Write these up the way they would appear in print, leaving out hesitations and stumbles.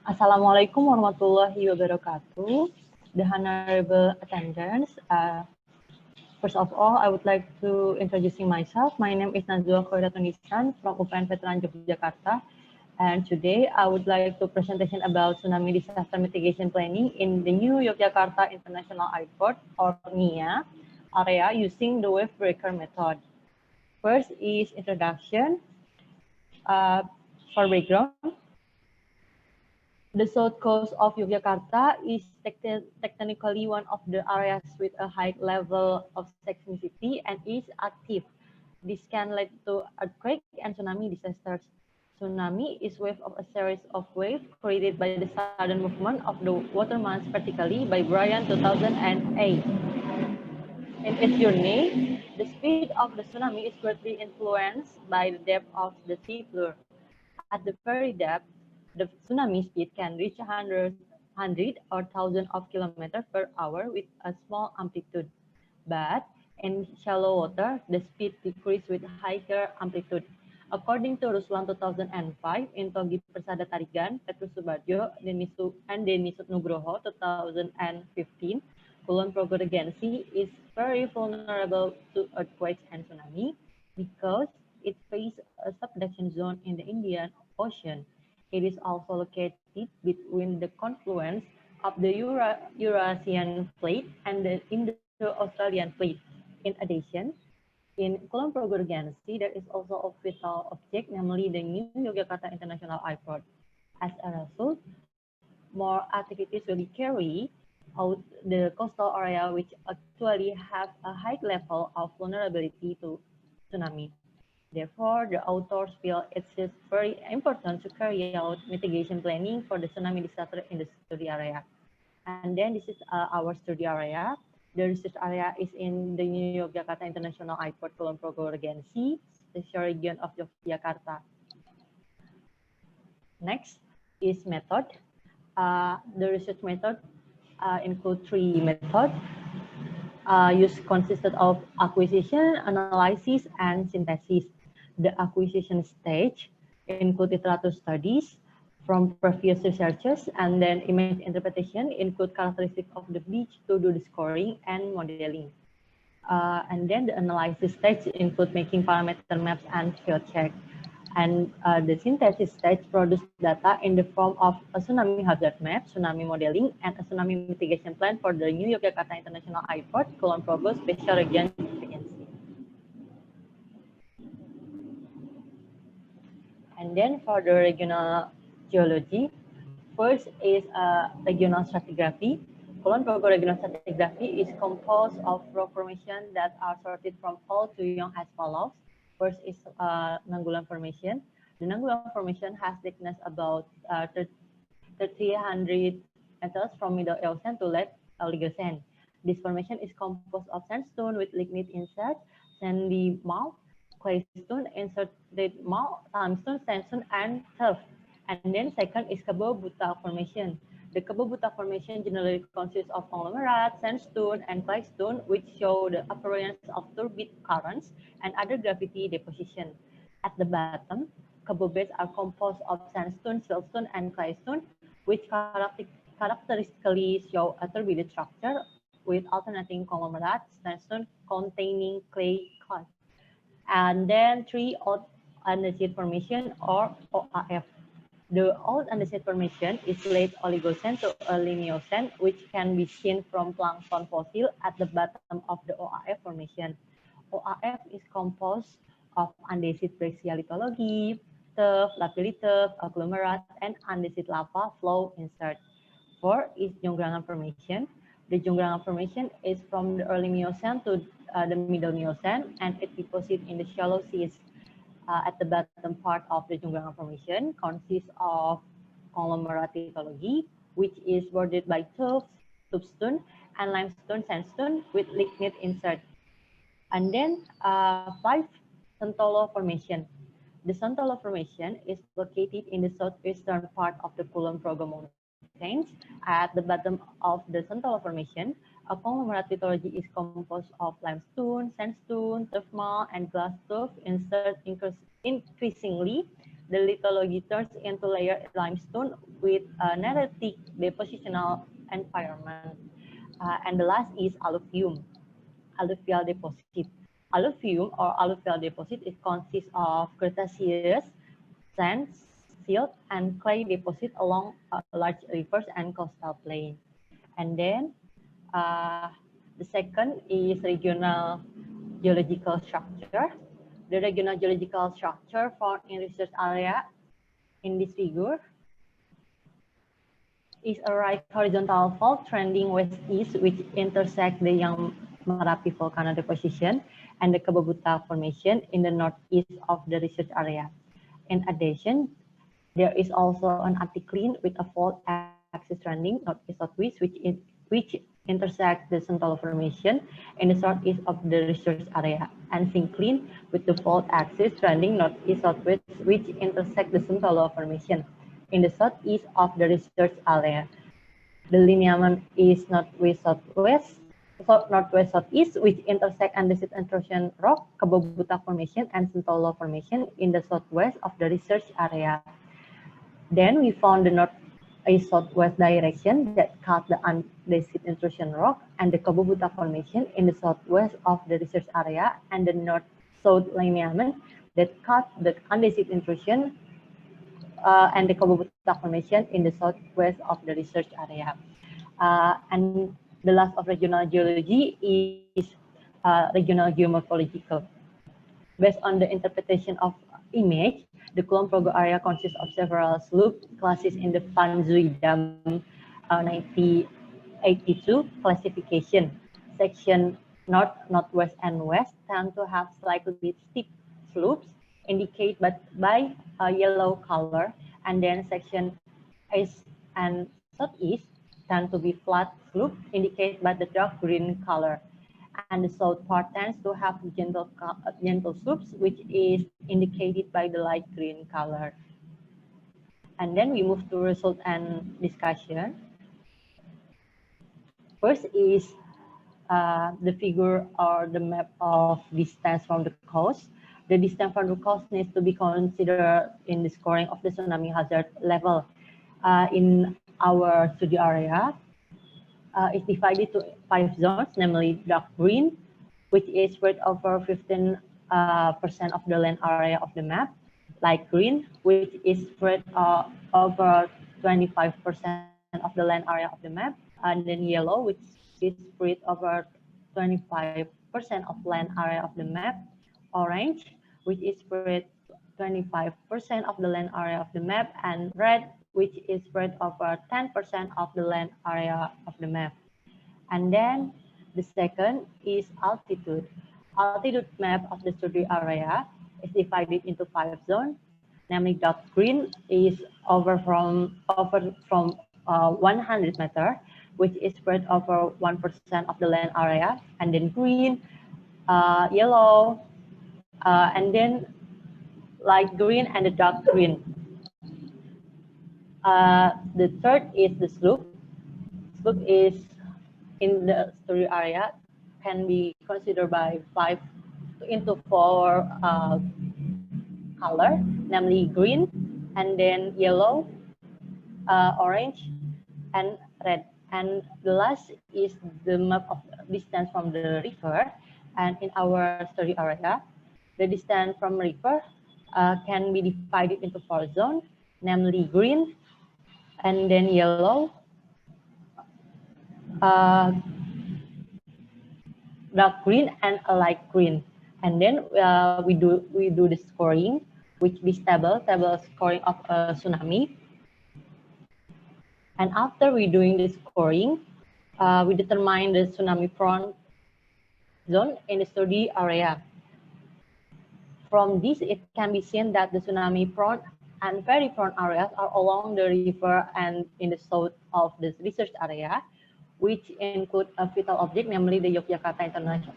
Assalamualaikum warahmatullahi wabarakatuh. The honorable attendants. First of all, I would like to introducing myself. My name is Nazwa Khoiratun Hisan from UPN Veteran Yogyakarta. And today I would like to presentation about tsunami disaster mitigation planning in the new Yogyakarta International Airport or NYIA area using the wave breaker method. First is introduction. For background, the south coast of Yogyakarta is technically one of the areas with a high level of seismicity and is active. This can lead to earthquake and tsunami disasters. Tsunami is wave of a series of waves created by the sudden movement of the water mass vertically by Brian 2008. In its journey, the speed of the tsunami is greatly influenced by the depth of the sea floor. At the very depth, the tsunami speed can reach 100 or 1,000 of kilometers per hour with a small amplitude. But in shallow water, the speed decreases with higher amplitude. According to Ruslan 2005, Intogi Persada Tarigan, Petrus Subadjo, and Denisut Nugroho 2015, Kulon Progo is very vulnerable to earthquakes and tsunami because it faces a subduction zone in the Indian Ocean. It is also located between the confluence of the Eurasian plate and the Indo-Australian plate. In addition, in Kulon Progo there is also a vital object, namely the new Yogyakarta International Airport. As a result, more activities will be carried out the coastal area, which actually have a high level of vulnerability to tsunami. Therefore, the authors feel it is very important to carry out mitigation planning for the tsunami disaster in the study area. And then this is our study area. The research area is in the New Yogyakarta International Airport, Kulon Progo Regency, the region of Yogyakarta. Next is method. The research method include three methods. Consisted of acquisition, analysis, and synthesis. The acquisition stage include literature studies from previous researchers, and then image interpretation include characteristics of the beach to do the scoring and modeling. And then the analysis stage include making parameter maps and field check. And the synthesis stage produce data in the form of a tsunami hazard map, tsunami modeling, and a tsunami mitigation plan for the new Yogyakarta International Airport, Kulon Progo Special Region Agency. And then for the regional geology, first is regional stratigraphy. Kulon Progo regional stratigraphy is composed of rock formations that are sorted from old to young as follows. First is Nanggulan Formation. The Nanggulan Formation has thickness about 300 meters from Middle Eocene to late Oligocene. This formation is composed of sandstone with lignite insert, sandy mouth, claystone, inserted mouth, limestone, sandstone, and turf. And then second is Kabo Buta Formation. The Kabo Buta Formation generally consists of conglomerate, sandstone, and claystone, which show the appearance of turbid currents and other gravity deposition. At the bottom, Kabo beds are composed of sandstone, siltstone, and claystone, which characteristically show a turbid structure with alternating conglomerate, sandstone containing clay clay. And then three old andesite formation or OAF. The old andesite formation is late Oligocene to early Miocene, which can be seen from plankton fossil at the bottom of the OAF formation. OAF is composed of andesite breccia lithology, turf, lapilli turf, agglomerate, and andesite lava flow insert. Four is Jonggrangan Formation. The Jonggrangan Formation is from the early Miocene to the middle Miocene, and it deposits in the shallow seas. At the bottom part of the Jonggrangan Formation consists of conglomerate lithology, which is bordered by turf, soapstone, and limestone sandstone with lignite insert. And then five, Santolo Formation. The Santolo Formation is located in the southeastern part of the Kulon Progo Mountains. At the bottom of the Santolo Formation, a conglomerate lithology is composed of limestone, sandstone, turf mold, and glass turf insert increasingly the lithology turns into layered limestone with a neolithic depositional environment. And the last is alluvium, alluvial deposit. Alluvium or alluvial deposit, it consists of Cretaceous, sands, silt, and clay deposit along large rivers and coastal plain. And then the second is regional geological structure. The regional geological structure found in research area in this figure is a right horizontal fault trending west-east, which intersect the young Merapi volcano deposition and the Kababuta formation in the northeast of the research area. In addition, there is also an anticline with a fault axis trending northeast-southwest, which intersect the Sentolo formation in the southeast of the research area, and syncline with the fault axis trending northeast-southwest, which intersect the Sentolo formation in the southeast of the research area. The lineament is northwest-southwest, northwest-southeast, which intersect andesite intrusion rock, Kababuta formation, and Sentolo formation in the southwest of the research area. Then we found the northeast-southwest direction that cut the andesite intrusion rock and the Kababuta formation in the southwest of the research area, and the north-south lineament that cut the andesite intrusion and the Kababuta formation in the southwest of the research area. And the last of regional geology is regional geomorphological. Based on the interpretation of image, the Kulon Progo area consists of several slope classes in the Van Zuidam 1982 classification. Section north, northwest, and west tend to have slightly steep slopes indicated by a yellow color, and then section east and southeast tend to be flat slope indicated by the dark green color, and the south part tends to have gentle slopes, which is indicated by the light green color. And then we move to result and discussion. First is the figure or the map of distance from the coast. The distance from the coast needs to be considered in the scoring of the tsunami hazard level. In our study area, is divided to 5 zones, namely dark green, which is spread over 15% of the land area of the map, light green, which is spread over 25% of the land area of the map, and then yellow, which is spread over 25% of land area of the map, orange, which is spread 25% of the land area of the map, and red, which is spread over 10% of the land area of the map. And then the second is altitude. Altitude map of the study area is divided into 5 zones, namely dark green is over from 100 meters, which is spread over 1% of the land area, and then green, yellow, and then light green and the dark green. The third is the slope. Slope is in the study area can be considered by 5 into 4 color, namely green, and then yellow, orange, and red. And the last is the map of distance from the river. And in our study area, the distance from river can be divided into 4 zones, namely green, and then yellow, dark green, and a light green. And then we do the scoring, which is table scoring of a tsunami. And after we doing the scoring, we determine the tsunami prone zone in the study area. From this, it can be seen that the tsunami prone and very prone areas are along the river and in the south of the research area, which include a vital object, namely the Yogyakarta International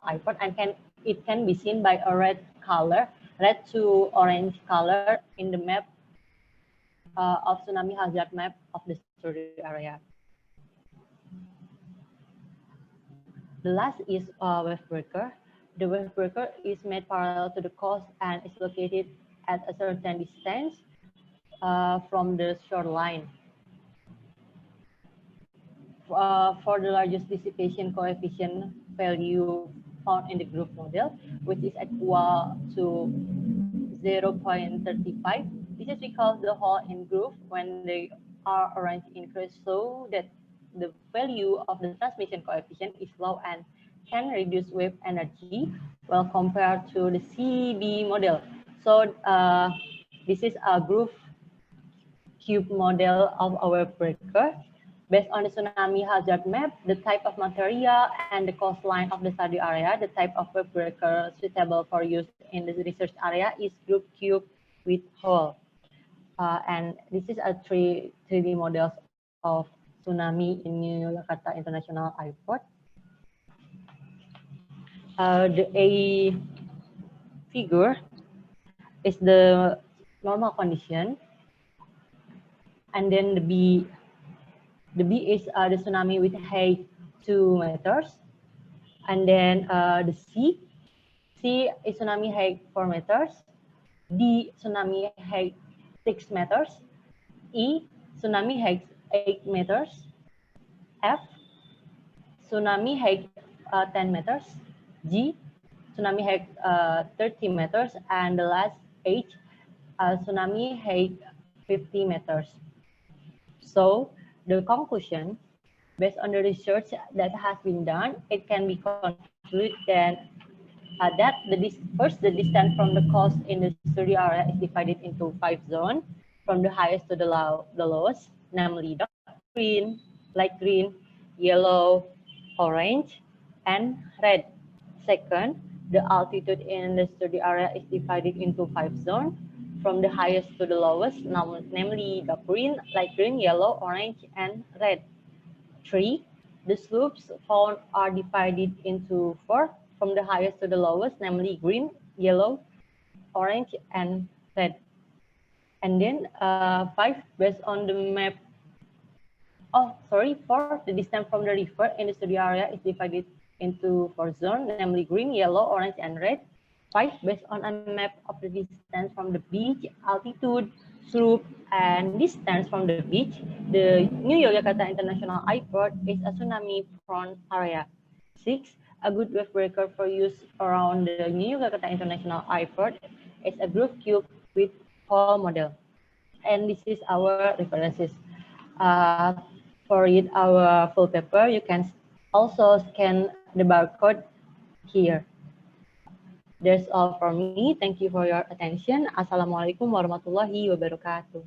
Airport, and it can be seen by a red color, red to orange color in the map of tsunami hazard map of the study area. The last is wave breaker. The wave breaker is made parallel to the coast and is located at a certain distance from the shoreline. For the largest dissipation coefficient value found in the group model, which is equal to 0.35. This is because the hole in groove when they are arranged in crest so that the value of the transmission coefficient is low and can reduce wave energy while compared to the CB model. So this is a groove cube model of our breaker. Based on the tsunami hazard map, the type of material, and the coastline of the study area, the type of wave breaker suitable for use in the research area is group cube with hole. And this is a 3D models of tsunami in Yogyakarta International Airport. The A figure is the normal condition, and then the B is the tsunami with height 2 meters, and then the C is tsunami height 4 meters, D tsunami height 6 meters, E tsunami height 8 meters, F tsunami height 10 meters, G tsunami height 30 meters, and the last H tsunami height 50 meters. So the conclusion, based on the research that has been done, it can be concluded that the distance from the coast in the study area is divided into 5 zones, from the highest to the lowest, namely dark green, light green, yellow, orange, and red. Second, the altitude in the study area is divided into 5 zones, from the highest to the lowest, namely dark green, light green, yellow, orange, and red. 3. The slopes found are divided into 4, from the highest to the lowest, namely green, yellow, orange, and red. And then 5, based on the map. 4, the distance from the river in the study area is divided into 4 zones, namely green, yellow, orange, and red. 5, based on a map of the distance from the beach, altitude, slope, and distance from the beach, the New Yogyakarta International Airport is a tsunami-prone area. 6, a good wave breaker for use around the New Yogyakarta International Airport is a groove cube with hole model. And this is our references. For read our full paper, you can also scan the barcode here. That's all for me. Thank you for your attention. Assalamualaikum warahmatullahi wabarakatuh.